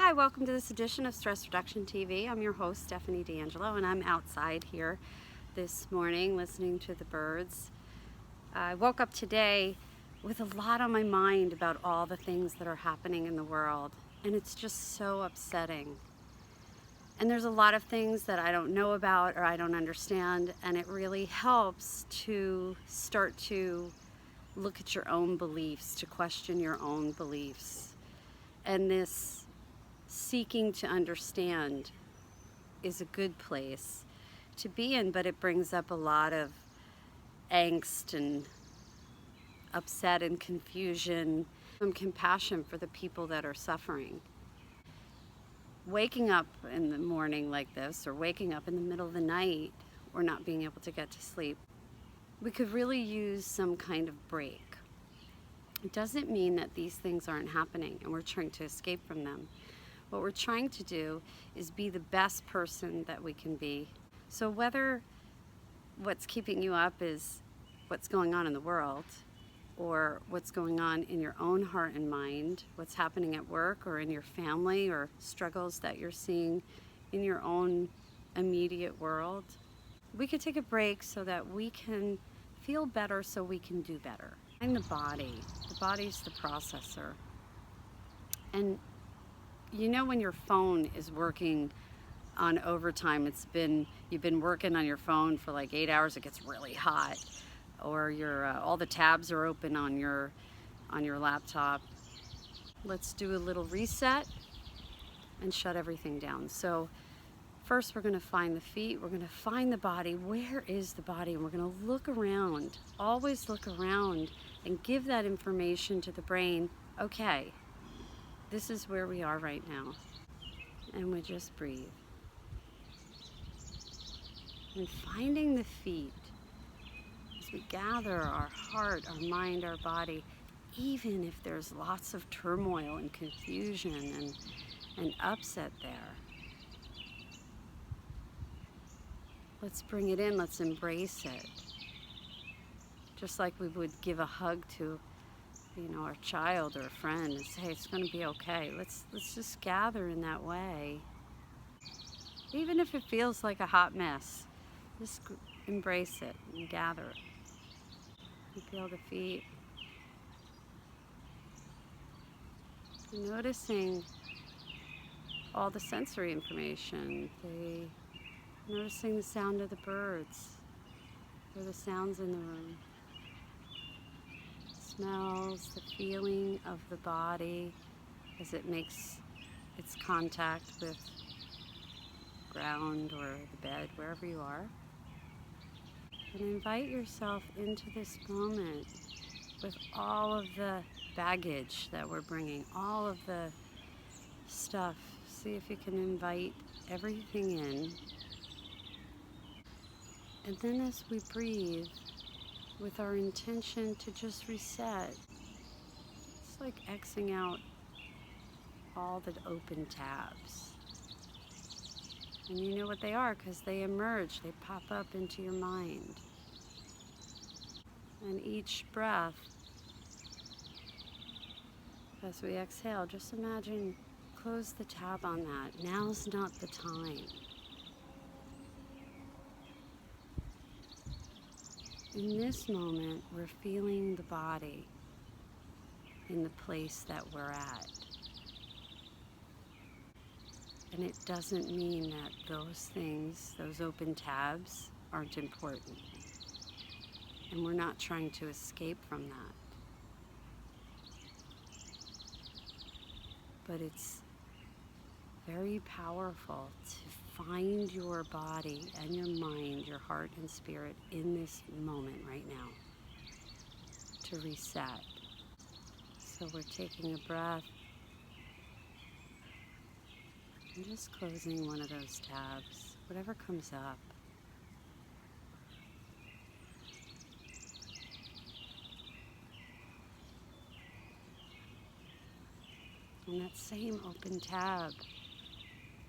Hi, welcome to this edition of Stress Reduction TV. I'm your host, Stephanie D'Angelo, and I'm outside here this morning listening to the birds. I woke up today with a lot on my mind about all the things that are happening in the world, and it's just so upsetting. And there's a lot of things that I don't know about or I don't understand, and it really helps to start to look at your own beliefs, to question your own beliefs. And this seeking to understand is a good place to be in, but it brings up a lot of angst and upset and confusion, some compassion for the people that are suffering. Waking up in the morning like this, or waking up in the middle of the night, or not being able to get to sleep, we could really use some kind of break. It doesn't mean that these things aren't happening and we're trying to escape from them. What we're trying to do is be the best person that we can be. So whether what's keeping you up is what's going on in the world, or what's going on in your own heart and mind, what's happening at work or in your family, or struggles that you're seeing in your own immediate world, we could take a break so that we can feel better, so we can do better. And the body's the processor. And you know, when your phone is working on overtime, you've been working on your phone for like 8 hours, it gets really hot, or all the tabs are open on your laptop. Let's do a little reset and shut everything down. So first we're going to find the feet, we're going to find the body. Where is the body? And we're going to look around, always look around, and give that information to the brain. Okay, this is where we are right now. And we just breathe. And finding the feet, as we gather our heart, our mind, our body, even if there's lots of turmoil and confusion and upset there, let's bring it in, let's embrace it. Just like we would give a hug to, our child or a friend and say, it's going to be okay. Let's just gather in that way. Even if it feels like a hot mess, just embrace it and gather. You feel the feet. Noticing all the sensory information, noticing the sound of the birds, or the sounds in the room. Smells, the feeling of the body as it makes its contact with ground or the bed, wherever you are. And invite yourself into this moment with all of the baggage that we're bringing, all of the stuff. See if you can invite everything in. And then as we breathe, with our intention to just reset, it's like Xing out all the open tabs. And you know what they are because they emerge, they pop up into your mind. And each breath, as we exhale, just imagine, close the tab on that. Now's not the time. In this moment, we're feeling the body in the place that we're at. And it doesn't mean that those things, those open tabs, aren't important. And we're not trying to escape from that. But it's very powerful to find your body and your mind, your heart and spirit in this moment right now, to reset. So we're taking a breath and just closing one of those tabs, whatever comes up. And that same open tab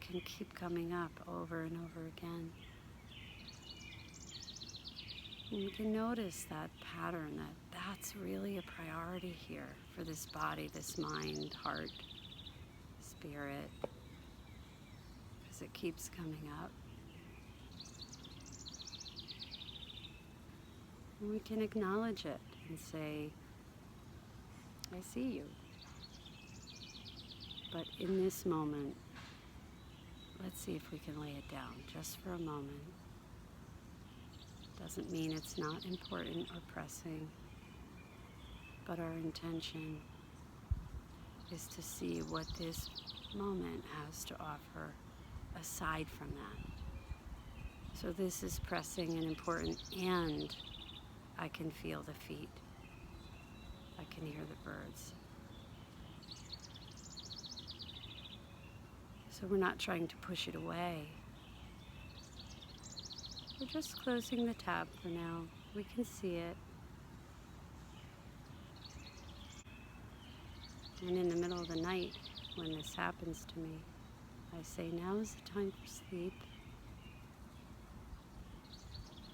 can keep coming up over and over again. And you can notice that pattern, that's really a priority here for this body, this mind, heart, spirit. as it keeps coming up. And we can acknowledge it and say, I see you. But in this moment, let's see if we can lay it down just for a moment. Doesn't mean it's not important or pressing, but our intention is to see what this moment has to offer aside from that. So this is pressing and important, and I can feel the feet. I can hear the birds. So we're not trying to push it away. We're just closing the tab for now. We can see it. And in the middle of the night, when this happens to me, I say, now is the time for sleep.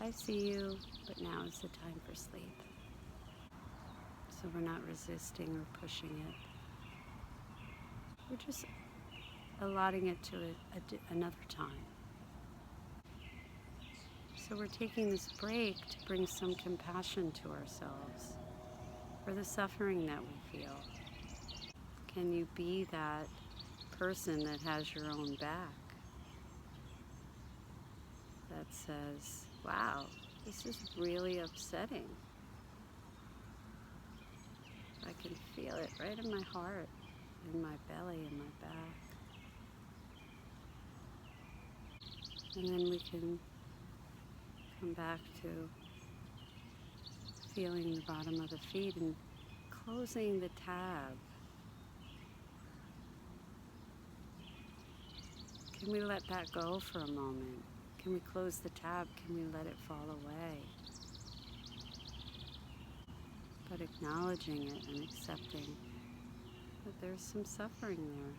I see you, but now is the time for sleep. So we're not resisting or pushing it. We're just allotting it to another time. So we're taking this break to bring some compassion to ourselves for the suffering that we feel. Can you be that person that has your own back? That says, wow, this is really upsetting. I can feel it right in my heart, in my belly, in my back. And then we can come back to feeling the bottom of the feet and closing the tab. Can we let that go for a moment? Can we close the tab? Can we let it fall away? But acknowledging it and accepting that there's some suffering there.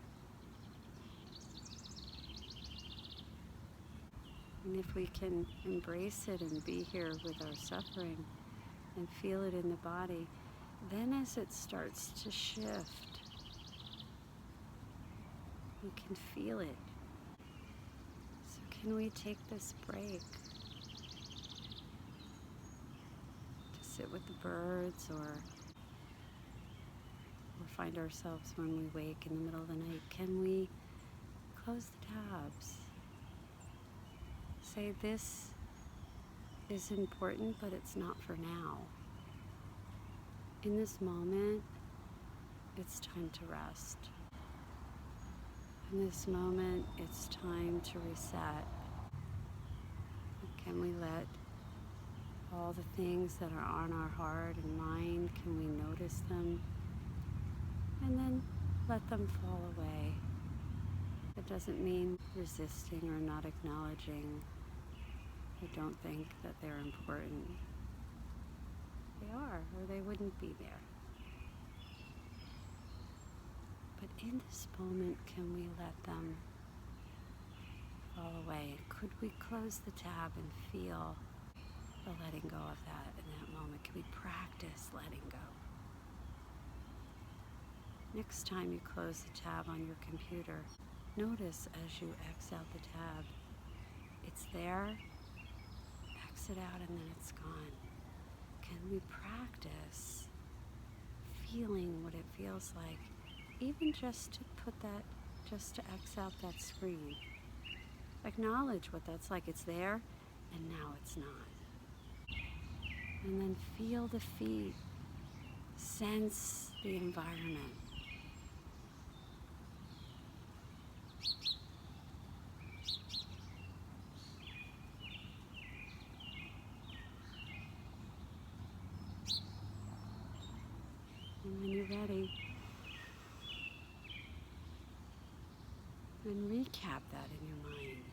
And if we can embrace it and be here with our suffering and feel it in the body, then as it starts to shift, we can feel it. So can we take this break to sit with the birds or find ourselves when we wake in the middle of the night? Can we close the tabs? Say, this is important, but it's not for now. In this moment, it's time to rest. In this moment, it's time to reset. Can we let all the things that are on our heart and mind, can we notice them? And then let them fall away. It doesn't mean resisting or not acknowledging. I don't think that they're important. They are, or they wouldn't be there. But in this moment, can we let them fall away? Could we close the tab and feel the letting go of that in that moment? Can we practice letting go? Next time you close the tab on your computer, notice as you X out the tab, it's there, exit out, and then it's gone. Can we practice feeling what it feels like, even just to just to X out that screen? Acknowledge what that's like. It's there, and now it's not. And then feel the feet, sense the environment. And when you're ready, then recap that in your mind.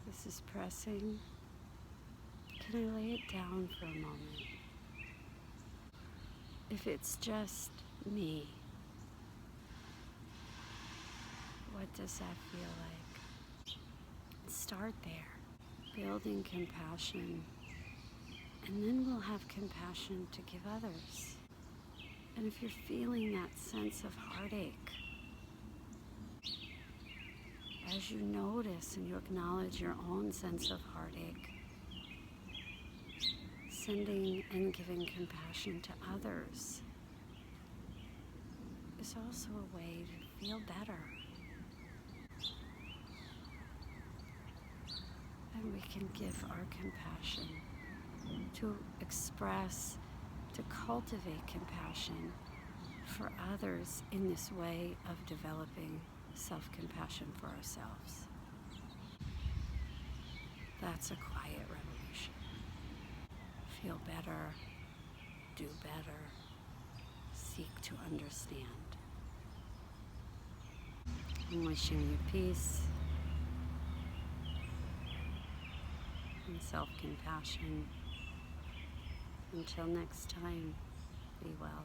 This is pressing. Can I lay it down for a moment? If it's just me, what does that feel like? Start there, building compassion, and then we'll have compassion to give others. And if you're feeling that sense of heartache, as you notice and you acknowledge your own sense of heartache, sending and giving compassion to others is also a way to feel better. And we can give our compassion, to express, to cultivate compassion for others in this way of developing self-compassion for ourselves. That's a quiet revolution. Feel better, do better, seek to understand. I'm wishing you peace and self-compassion. Until next time, be well.